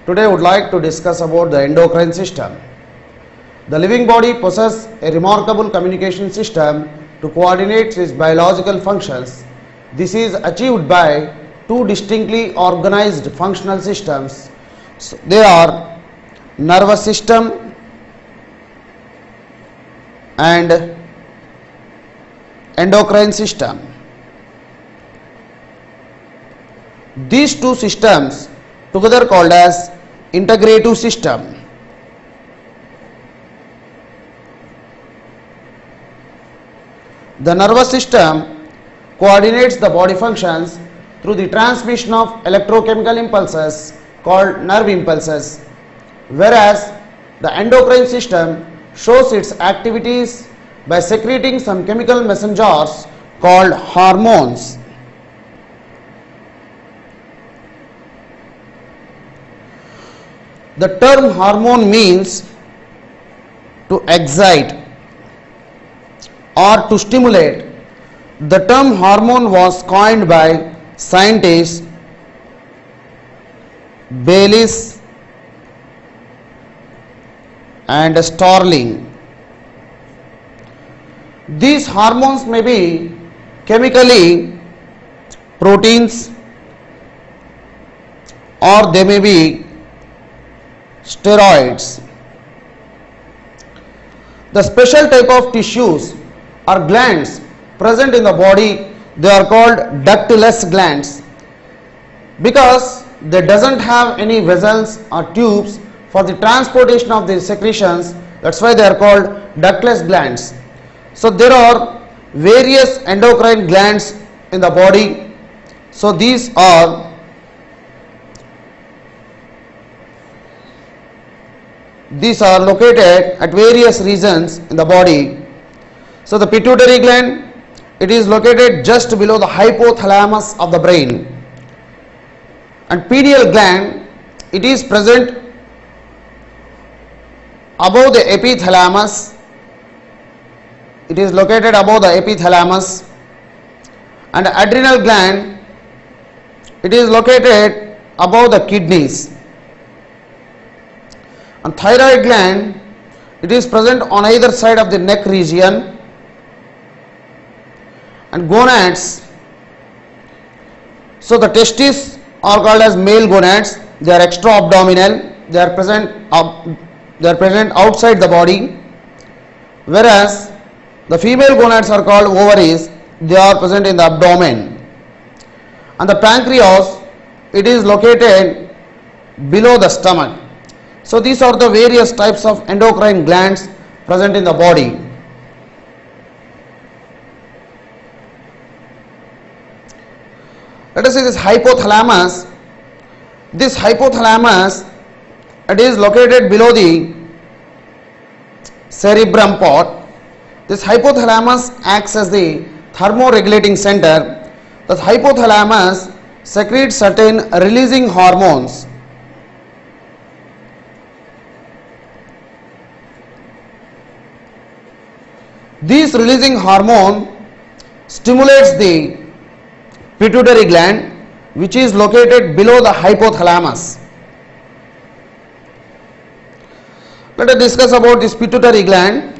Today I would like to discuss about the endocrine system. The living body possesses a remarkable communication system to coordinate its biological functions. This is achieved by two distinctly organized functional systems. They are nervous system and endocrine system. These two systems together called as integrative system. The nervous system coordinates the body functions through the transmission of electrochemical impulses called nerve impulses, whereas the endocrine system shows its activities by secreting some chemical messengers called hormones. The term hormone means to excite or to stimulate. The term hormone was coined by scientists Bayliss and Starling. These hormones may be chemically proteins or they may be steroids. The special type of tissues or glands present in the body, they are called ductless glands because they doesn't have any vessels or tubes for the transportation of the secretions. That's why they are called ductless glands. So there are various endocrine glands in the body. So these are located at various regions in the body. So the pituitary gland, it is located just below the hypothalamus of the brain, and pineal gland, it is present above the epithalamus. It is located above the epithalamus, and adrenal gland, it is located above the kidneys, and thyroid gland, it is present on either side of the neck region, and gonads. So the testes are called as male gonads. They are extra abdominal. They are present outside the body, whereas the female gonads are called ovaries. They are present in the abdomen. And the pancreas, it is located below the stomach. So these are the various types of endocrine glands present in the body. Let us see this hypothalamus. This hypothalamus, it is located below the cerebrum part. This hypothalamus acts as the thermoregulating center. The hypothalamus secretes certain releasing hormones. This releasing hormone stimulates the pituitary gland, which is located below the hypothalamus. Let us discuss about this pituitary gland.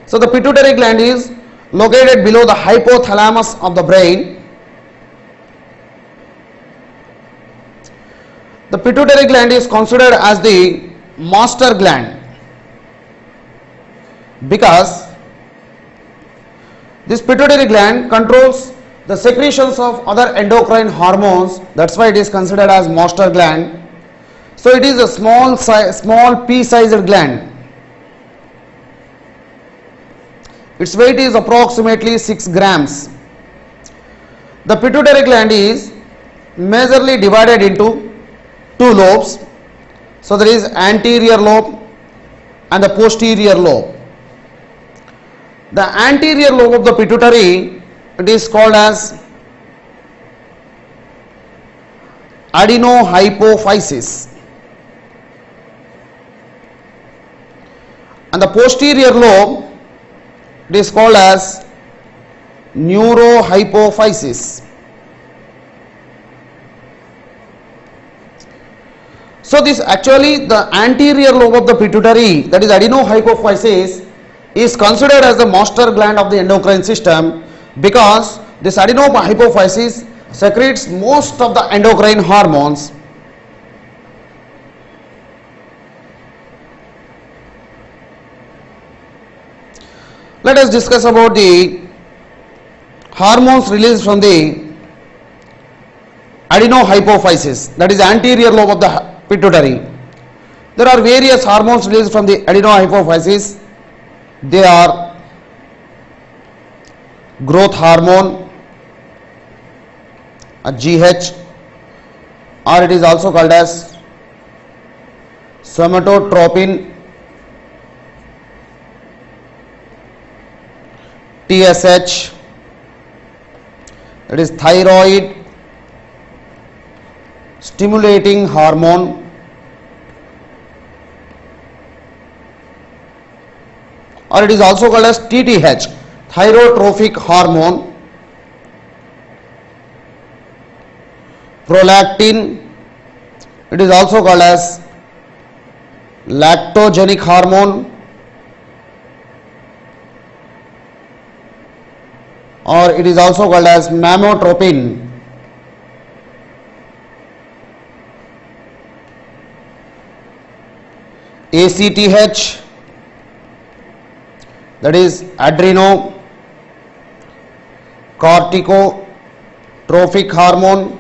So the pituitary gland is located below the hypothalamus of the brain. The pituitary gland is considered as the master gland because this pituitary gland controls the secretions of other endocrine hormones. That's why it is considered as master gland. So it is a small pea-sized gland. Its weight is approximately 6 grams. The pituitary gland is majorly divided into two lobes. So there is anterior lobe and the posterior lobe. The anterior lobe of the pituitary, it is called as adenohypophysis, and the posterior lobe, it is called as neurohypophysis. So this actually the anterior lobe of the pituitary, that is adenohypophysis, is considered as the master gland of the endocrine system because this adenohypophysis secretes most of the endocrine hormones. Let us discuss about the hormones released from the adenohypophysis, that is anterior lobe of the pituitary. There are various hormones released from the adenohypophysis. They are growth hormone, a GH, or it is also called as somatotropin, TSH, that is thyroid stimulating hormone, or it is also called as TTH, thyrotrophic hormone, prolactin, it is also called as lactogenic hormone, or it is also called as mammotropin. ACTH, that is adrenocorticotrophic hormone,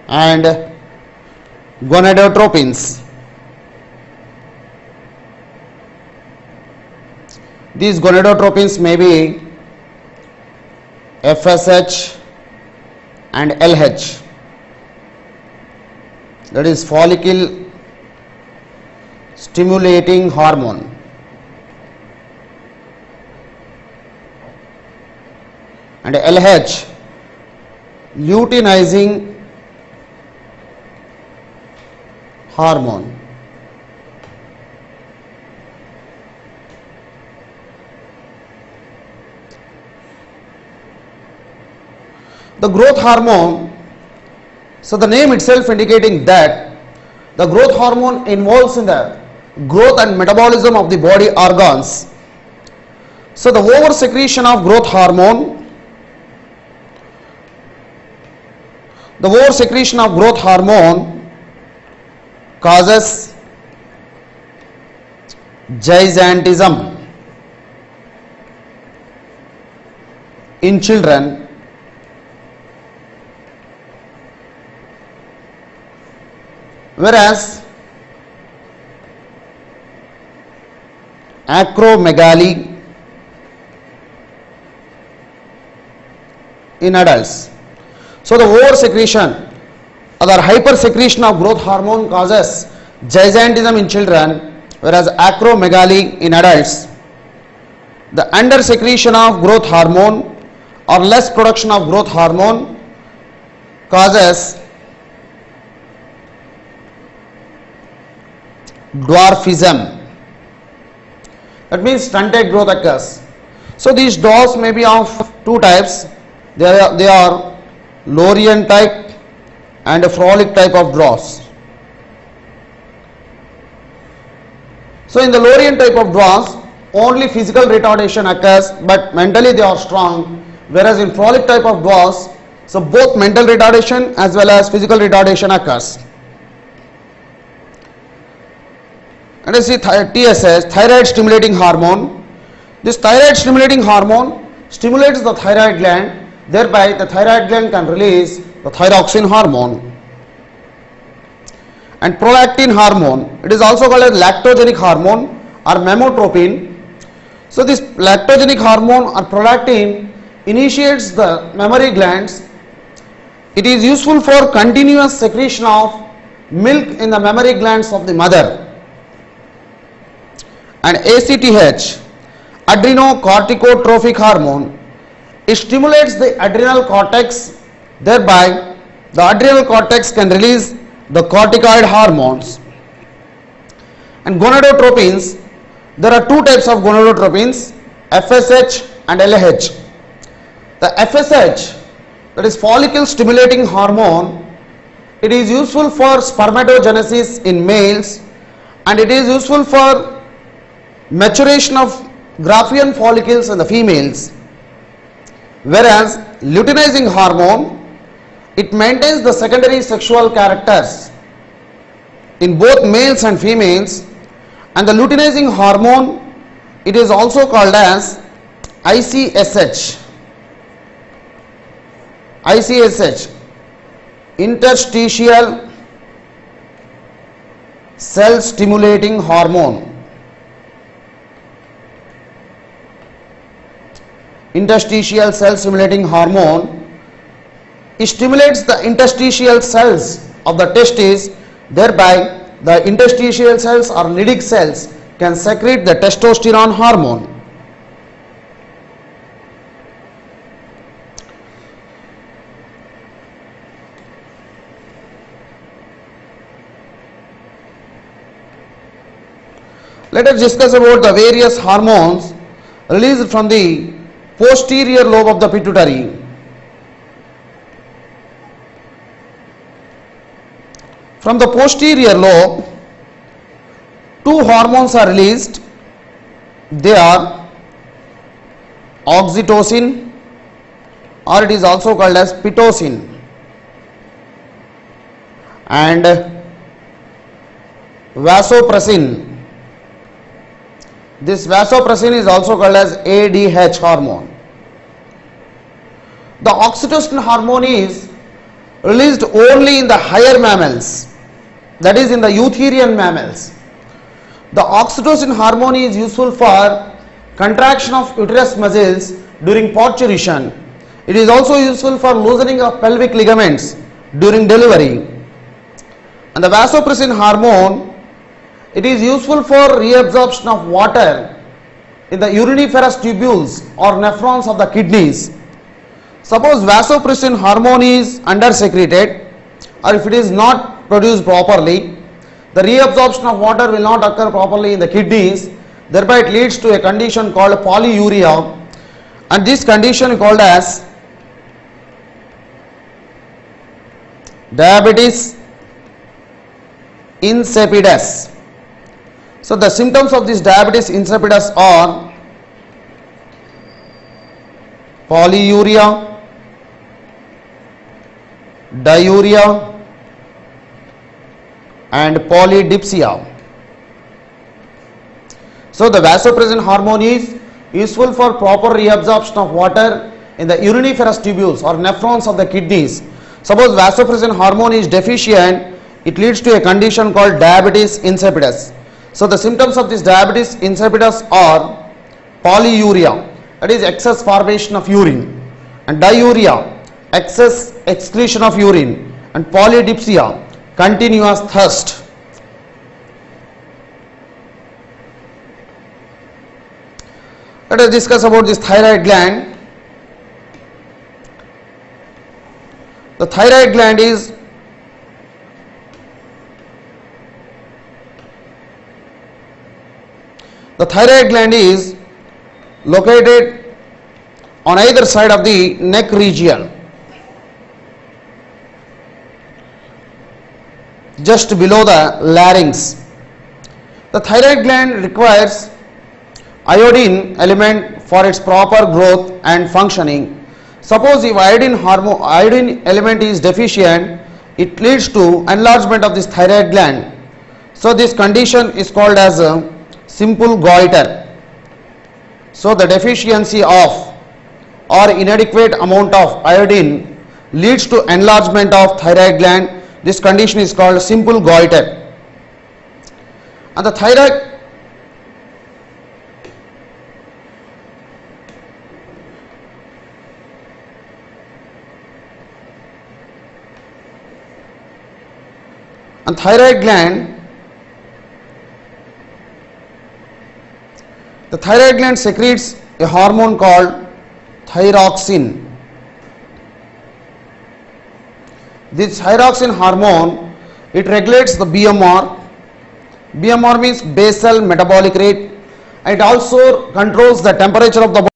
and gonadotropins. These gonadotropins may be FSH and LH, that is follicle stimulating hormone, and LH luteinizing hormone. The growth hormone, so the name itself indicating that the growth hormone involves in the growth and metabolism of the body organs. So the over secretion of growth hormone, causes gigantism in children, whereas acromegaly in adults. So the over secretion or hyper secretion of growth hormone causes gigantism in children, whereas acromegaly in adults. The under secretion of growth hormone or less production of growth hormone causes dwarfism. That means stunted growth occurs. So these dwarfs may be of two types. They are Lorien type and a frolic type of dwarfs. So in the Lorien type of dwarfs, only physical retardation occurs, but mentally they are strong. Whereas in frolic type of dwarfs, so both mental retardation as well as physical retardation occurs. And you see TSH, thyroid stimulating hormone. This thyroid stimulating hormone stimulates the thyroid gland, thereby the thyroid gland can release the thyroxine hormone. And prolactin hormone, it is also called as lactogenic hormone or mammotropin. So this lactogenic hormone or prolactin initiates the mammary glands. It is useful for continuous secretion of milk in the mammary glands of the mother. And ACTH, adrenocorticotrophic hormone, it stimulates the adrenal cortex, thereby the adrenal cortex can release the corticoid hormones. And gonadotropins, There are two types of gonadotropins, FSH and LH. The FSH, that is follicle stimulating hormone, it is useful for spermatogenesis in males and it is useful for maturation of Graafian follicles in the females. Whereas luteinizing hormone, it maintains the secondary sexual characters in both males and females, and the luteinizing hormone, it is also called as ICSH, interstitial cell stimulating hormone. Interstitial cell stimulating hormone, it stimulates the interstitial cells of the testes, thereby the interstitial cells or Leydig cells can secrete the testosterone hormone. Let us discuss about the various hormones released from the posterior lobe of the pituitary. From the posterior lobe, two hormones are released. They are oxytocin, or it is also called as pitocin, and vasopressin. This vasopressin is also called as ADH hormone. The oxytocin hormone is released only in the higher mammals, that is in the eutherian mammals. The oxytocin hormone is useful for contraction of uterus muscles during parturition. It is also useful for loosening of pelvic ligaments during delivery. And the vasopressin hormone, it is useful for reabsorption of water in the uriniferous tubules or nephrons of the kidneys. Suppose vasopressin hormone is undersecreted, or if it is not produced properly, the reabsorption of water will not occur properly in the kidneys, thereby it leads to a condition called polyuria, and this condition is called as diabetes insipidus. So the symptoms of this diabetes insipidus are polyuria, diuria and polydipsia. So the vasopressin hormone is useful for proper reabsorption of water in the uriniferous tubules or nephrons of the kidneys. Suppose vasopressin hormone is deficient, it leads to a condition called diabetes insipidus. So the symptoms of this diabetes insipidus are polyuria, that is excess formation of urine, and diuria, excess excretion of urine, and polydipsia, continuous thirst. Let us discuss about this thyroid gland. The thyroid gland is located on either side of the neck region, just below the larynx. The thyroid gland requires iodine element for its proper growth and functioning. Suppose if iodine element is deficient, it leads to enlargement of this thyroid gland. So this condition is called as a simple goiter. So the deficiency of or inadequate amount of iodine leads to enlargement of thyroid gland. This condition is called simple goiter. And the thyroid gland, the thyroid gland secretes a hormone called thyroxine. This thyroxine hormone, it regulates the BMR. BMR means basal metabolic rate, It also controls the temperature of the